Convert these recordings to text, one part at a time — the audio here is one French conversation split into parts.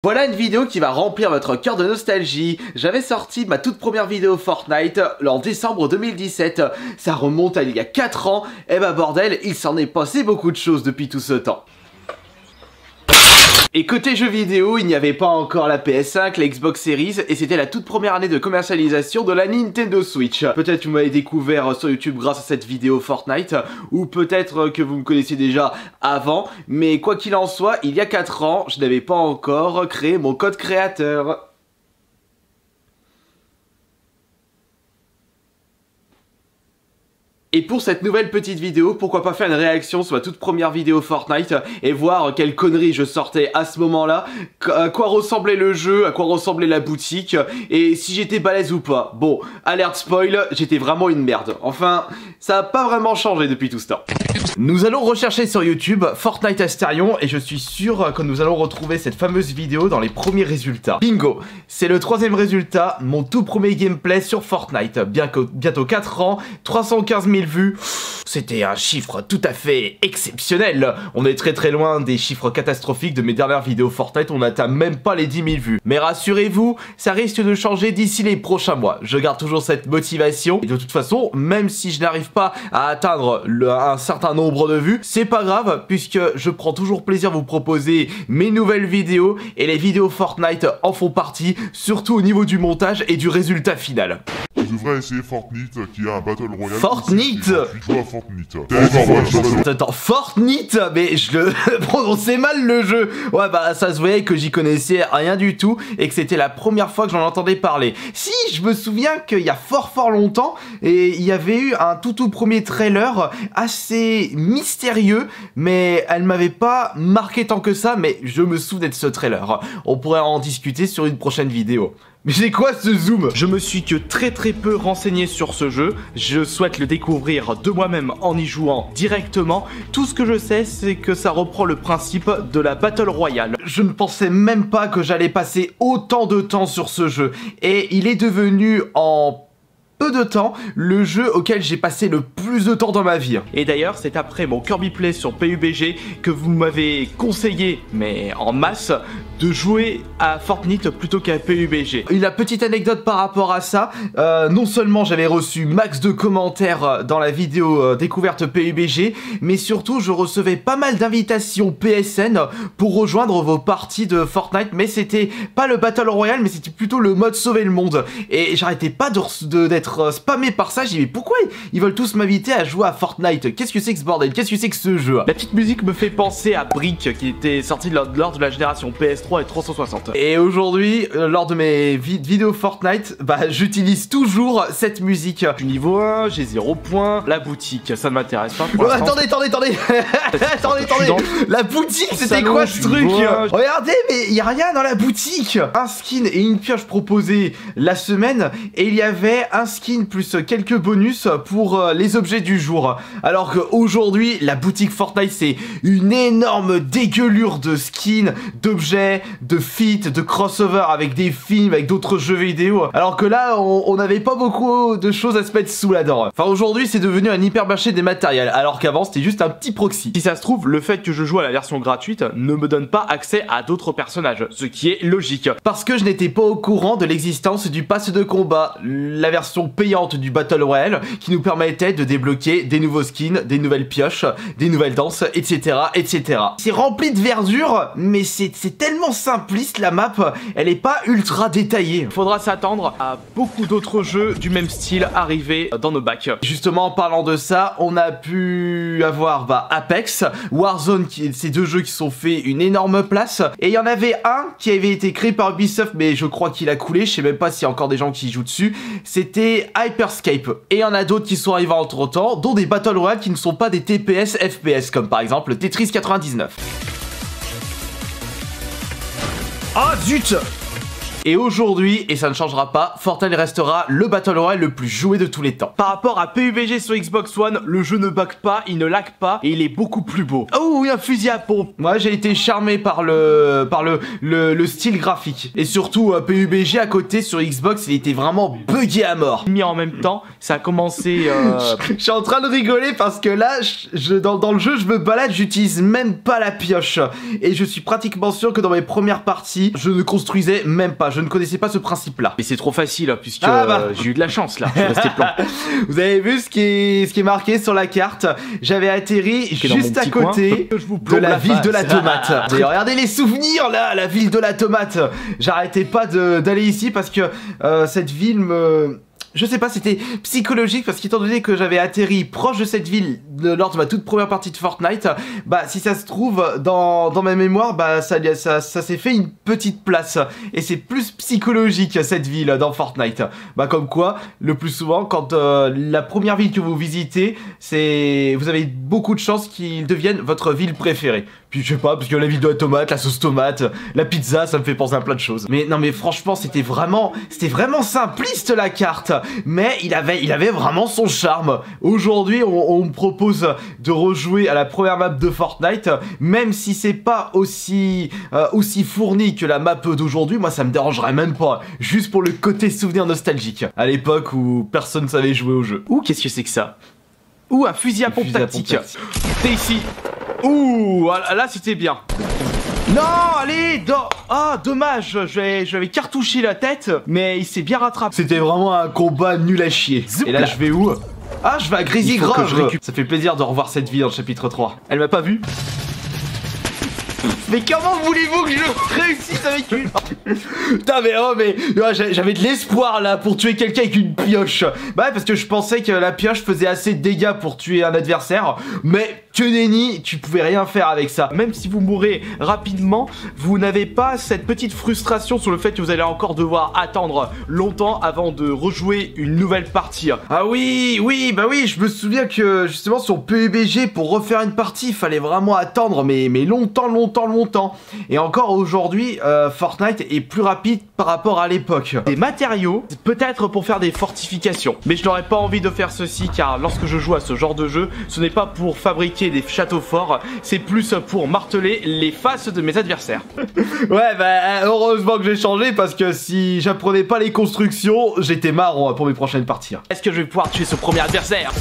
Voilà une vidéo qui va remplir votre cœur de nostalgie. J'avais sorti ma toute première vidéo Fortnite en décembre 2017. Ça remonte à il y a 4 ans. Et bah bordel, il s'en est passé beaucoup de choses depuis tout ce temps. Et côté jeux vidéo, il n'y avait pas encore la PS5, la Xbox Series, et c'était la toute première année de commercialisation de la Nintendo Switch. Peut-être que vous m'avez découvert sur YouTube grâce à cette vidéo Fortnite, ou peut-être que vous me connaissiez déjà avant, mais quoi qu'il en soit, il y a 4 ans, je n'avais pas encore créé mon code créateur. Et pour cette nouvelle petite vidéo, pourquoi pas faire une réaction sur ma toute première vidéo Fortnite et voir quelle connerie je sortais à ce moment-là, à quoi ressemblait le jeu, à quoi ressemblait la boutique, et si j'étais balèze ou pas. Bon, alerte spoil, j'étais vraiment une merde. Enfin, ça a pas vraiment changé depuis tout ce temps. Nous allons rechercher sur YouTube Fortnite Astarion et je suis sûr que nous allons retrouver cette fameuse vidéo dans les premiers résultats. Bingo, c'est le 3e résultat, mon tout premier gameplay sur Fortnite. Bientôt 4 ans, 315 000 vues. C'était un chiffre tout à fait exceptionnel. On est très loin des chiffres catastrophiques de mes dernières vidéos Fortnite, on n'atteint même pas les 10 000 vues. Mais rassurez-vous, ça risque de changer d'ici les prochains mois. Je garde toujours cette motivation et de toute façon, même si je n'arrive pas à atteindre un certain nombre de vues, c'est pas grave puisque je prends toujours plaisir à vous proposer mes nouvelles vidéos et les vidéos Fortnite en font partie, surtout au niveau du montage et du résultat final. Tu devrais essayer Fortnite qui a un Battle Royale. Fortnite! Tu joues à Fortnite. Attends, Fortnite? Mais je le prononçais mal le jeu. Ouais bah ça se voyait que j'y connaissais rien du tout et que c'était la première fois que j'en entendais parler. Si, je me souviens qu'il y a fort longtemps et il y avait eu un tout premier trailer assez mystérieux, mais elle m'avait pas marqué tant que ça, mais je me souviens de ce trailer. On pourrait en discuter sur une prochaine vidéo. Mais c'est quoi ce zoom? Je me suis que très peu renseigné sur ce jeu, je souhaite le découvrir de moi-même en y jouant directement. Tout ce que je sais, c'est que ça reprend le principe de la Battle Royale. Je ne pensais même pas que j'allais passer autant de temps sur ce jeu, et il est devenu en peu de temps le jeu auquel j'ai passé le plus de temps dans ma vie. Et d'ailleurs, c'est après mon Kirby Play sur PUBG que vous m'avez conseillé, mais en masse, de jouer à Fortnite plutôt qu'à PUBG. Une petite anecdote par rapport à ça, non seulement j'avais reçu max de commentaires dans la vidéo découverte PUBG, mais surtout je recevais pas mal d'invitations PSN pour rejoindre vos parties de Fortnite, mais c'était pas le Battle Royale, mais c'était plutôt le mode sauver le monde. Et j'arrêtais pas d'être spammé par ça, j'ai dit mais pourquoi ils veulent tous m'inviter à jouer à Fortnite? Qu'est-ce que c'est que ce bordel? Qu'est-ce que c'est que ce jeu? La petite musique me fait penser à Brick qui était sorti lors de la génération PS3 et 360. Et aujourd'hui, lors de mes vidéos Fortnite, bah j'utilise toujours cette musique. Je suis niveau 1, j'ai 0 points. La boutique, ça ne m'intéresse pas pour l'instant. Attendez La boutique, c'était quoi ce truc? Regardez, mais il y a rien dans la boutique. Un skin et une pioche proposés la semaine, et il y avait un skin plus quelques bonus pour les objets du jour. Alors qu'aujourd'hui, la boutique Fortnite, c'est une énorme dégueulure de skins, d'objets, de feats, de crossover avec des films, avec d'autres jeux vidéo. Alors que là, on n'avait pas beaucoup de choses à se mettre sous la dent. Enfin, aujourd'hui, c'est devenu un hypermarché des matériels, alors qu'avant, c'était juste un petit proxy. Si ça se trouve, le fait que je joue à la version gratuite ne me donne pas accès à d'autres personnages, ce qui est logique. Parce que je n'étais pas au courant de l'existence du pass de combat, la version payante du Battle Royale, qui nous permettait de débloquer des nouveaux skins, des nouvelles pioches, des nouvelles danses, etc. C'est rempli de verdure, mais c'est tellement simpliste la map, elle est pas ultra détaillée. Faudra s'attendre à beaucoup d'autres jeux du même style arriver dans nos bacs. Justement, en parlant de ça, on a pu avoir Apex, Warzone, ces deux jeux qui sont fait une énorme place, et il y en avait un qui avait été créé par Ubisoft, mais je crois qu'il a coulé, je sais même pas s'il y a encore des gens qui jouent dessus, c'était Hyperscape. Et il y en a d'autres qui sont arrivés entre temps, dont des Battle Royale qui ne sont pas des TPS FPS, comme par exemple Tetris 99. Ah zut! Et aujourd'hui, et ça ne changera pas, Fortnite restera le Battle Royale le plus joué de tous les temps. Par rapport à PUBG sur Xbox One, le jeu ne bug pas, il ne lag pas et il est beaucoup plus beau. Oh oui, un fusil à pompe. Moi j'ai été charmé par le style graphique. Et surtout PUBG à côté sur Xbox, il était vraiment buggé à mort. Mais en même temps, ça a commencé... Je suis en train de rigoler parce que là, dans le jeu, je me balade, j'utilise même pas la pioche. Et je suis pratiquement sûr que dans mes premières parties, je ne construisais même pas. Je ne connaissais pas ce principe-là. Et c'est trop facile, puisque j'ai eu de la chance là. Je suis resté planté. Vous avez vu ce qui est marqué sur la carte? J'avais atterri juste à côté de la ville de la tomate. Et regardez les souvenirs là, la ville de la tomate. J'arrêtais pas d'aller ici parce que cette ville me... Je sais pas, c'était psychologique parce qu'étant donné que j'avais atterri proche de cette ville lors de ma toute première partie de Fortnite, bah si ça se trouve dans ma mémoire, bah ça s'est fait une petite place. Et c'est plus psychologique cette ville dans Fortnite. Bah comme quoi, le plus souvent, quand la première ville que vous visitez, vous avez beaucoup de chances qu'il devienne votre ville préférée. Puis je sais pas, parce que la ville de la tomate, la sauce tomate, la pizza, ça me fait penser à plein de choses. Mais non mais franchement, c'était vraiment simpliste la carte. Mais il avait vraiment son charme. Aujourd'hui, on me propose de rejouer à la première map de Fortnite, même si c'est pas aussi fourni que la map d'aujourd'hui, moi ça me dérangerait même pas. Juste pour le côté souvenir nostalgique. À l'époque où personne savait jouer au jeu. Ouh, qu'est-ce que c'est que ça? Ouh, un fusil à pompe tactique. T'es ici. Ouh, là c'était bien. Non, allez, ah, dommage, j'avais cartouché la tête, mais il s'est bien rattrapé. C'était vraiment un combat nul à chier. Et là, je vais où? Ah, je vais à Greasy Grove. Ça fait plaisir de revoir cette vie dans le chapitre 3. Elle m'a pas vu? Mais comment voulez-vous que je réussisse avec une... Putain mais j'avais de l'espoir là pour tuer quelqu'un avec une pioche. Bah ouais, parce que je pensais que la pioche faisait assez de dégâts pour tuer un adversaire. Mais que nenni, tu pouvais rien faire avec ça. Même si vous mourrez rapidement, vous n'avez pas cette petite frustration sur le fait que vous allez encore devoir attendre longtemps avant de rejouer une nouvelle partie. Ah oui, bah oui, je me souviens que justement sur PUBG, pour refaire une partie, il fallait vraiment attendre mais longtemps. Et encore aujourd'hui, Fortnite est plus rapide par rapport à l'époque. Des matériaux, peut-être pour faire des fortifications. Mais je n'aurais pas envie de faire ceci car lorsque je joue à ce genre de jeu, ce n'est pas pour fabriquer des châteaux forts, c'est plus pour marteler les faces de mes adversaires. Ouais, bah heureusement que j'ai changé parce que si j'apprenais pas les constructions, j'étais marrant pour mes prochaines parties. Est-ce que je vais pouvoir tuer ce premier adversaire?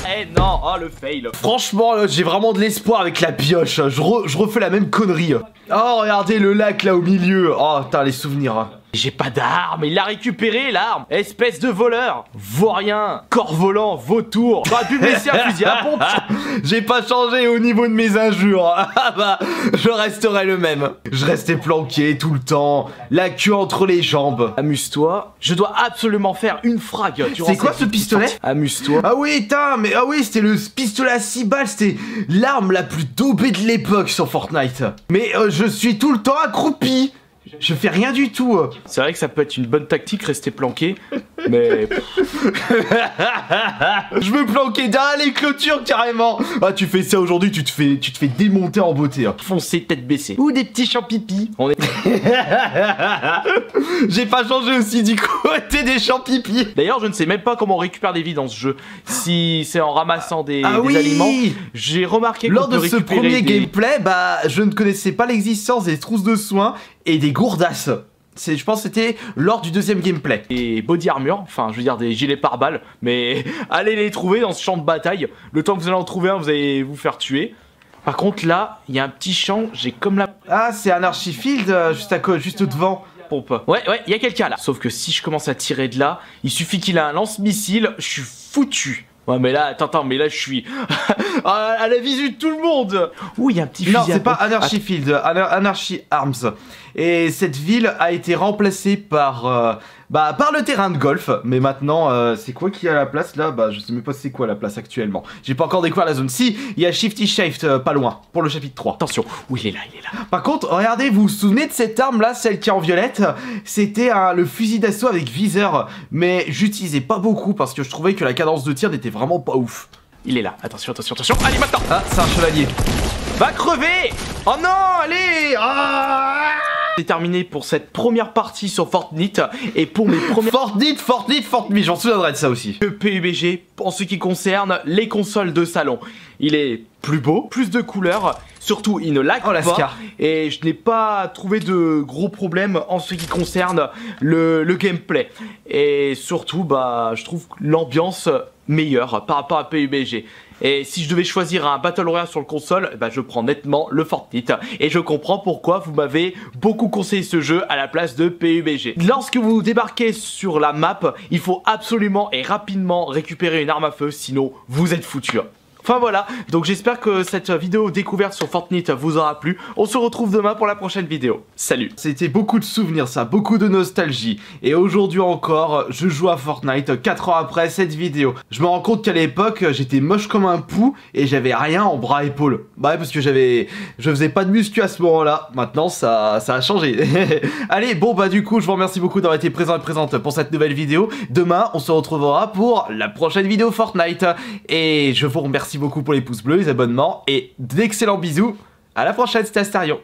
Eh non, oh le fail. Franchement, j'ai vraiment de l'espoir avec la pioche. Je refais la même connerie. Oh, regardez le lac là au milieu. Oh, putain, les souvenirs. J'ai pas d'arme, il l'a récupéré l'arme. Espèce de voleur. Vaurien, corps volant, vautour. J'aurais pu me laisser un fusil à pompe. J'ai pas changé au niveau de mes injures. Ah bah, je resterai le même. Je restais planqué tout le temps, la queue entre les jambes. Amuse-toi. Je dois absolument faire une frag. C'est quoi ce pistolet? Amuse-toi. Ah oui, putain, mais ah oui, c'était le pistolet à 6 balles. C'était l'arme la plus daubée de l'époque sur Fortnite. Mais je suis tout le temps accroupi. Je fais rien du tout. C'est vrai que ça peut être une bonne tactique, rester planqué. Mais... Je me planquais derrière les clôtures carrément. Ah, tu fais ça aujourd'hui, tu te fais démonter en beauté. Foncé tête baissée. Ou des petits champs pipi. On est... J'ai pas changé aussi du côté des champs pipi. D'ailleurs, je ne sais même pas comment on récupère des vies dans ce jeu. Si c'est en ramassant des aliments. J'ai remarqué que lors de ce premier gameplay, bah, je ne connaissais pas l'existence des trousses de soins et des gourdasses. Je pense que c'était lors du deuxième gameplay. Et body armor, enfin je veux dire des gilets pare-balles, mais allez les trouver dans ce champ de bataille. Le temps que vous allez en trouver un, vous allez vous faire tuer. Par contre là, il y a un petit champ, j'ai comme la... Ah, c'est un archifield juste devant. Pompe. Ouais, il y a quelqu'un là. Sauf que si je commence à tirer de là, il suffit qu'il ait un lance-missile, je suis foutu. Ouais mais là, attends, mais là je suis à la visu de tout le monde. Ouh, il y a un petit fusil. Non, c'est pas Anarchy Field, Anarchy Arms. Et cette ville a été remplacée par le terrain de golf. Mais maintenant, c'est quoi qui est à la place là? Bah je sais même pas c'est quoi la place actuellement. J'ai pas encore découvert la zone. Si, il y a Shifty Shaft pas loin, pour le chapitre 3. Attention, oui il est là. Par contre, regardez, vous vous souvenez de cette arme là, celle qui est en violette? C'était le fusil d'assaut avec viseur. Mais j'utilisais pas beaucoup parce que je trouvais que la cadence de tir n'était vraiment pas ouf. Il est là, attention. Allez maintenant. Ah, c'est un chevalier. Va crever. Oh non, allez. C'est terminé pour cette première partie sur Fortnite et pour mes premières Fortnite, j'en souviendrai de ça aussi. PUBG en ce qui concerne les consoles de salon. Il est plus beau, plus de couleurs, surtout il ne lag pas et je n'ai pas trouvé de gros problèmes en ce qui concerne le gameplay. Et surtout bah je trouve l'ambiance meilleure par rapport à PUBG. Et si je devais choisir un Battle Royale sur le console, bah je prends nettement le Fortnite. Et je comprends pourquoi vous m'avez beaucoup conseillé ce jeu à la place de PUBG. Lorsque vous débarquez sur la map, il faut absolument et rapidement récupérer une arme à feu, sinon vous êtes foutu. Enfin voilà, donc j'espère que cette vidéo découverte sur Fortnite vous aura plu. On se retrouve demain pour la prochaine vidéo. Salut. C'était beaucoup de souvenirs ça, beaucoup de nostalgie. Et aujourd'hui encore, je joue à Fortnite 4 ans après cette vidéo. Je me rends compte qu'à l'époque, j'étais moche comme un pou et j'avais rien en bras et épaules. Bah ouais, parce que je faisais pas de muscu à ce moment-là. Maintenant, ça a changé. Allez, bon bah du coup, je vous remercie beaucoup d'avoir été présent et présente pour cette nouvelle vidéo. Demain, on se retrouvera pour la prochaine vidéo Fortnite. Et je vous remercie beaucoup pour les pouces bleus, les abonnements et d'excellents bisous. À la prochaine, c'était Astarion.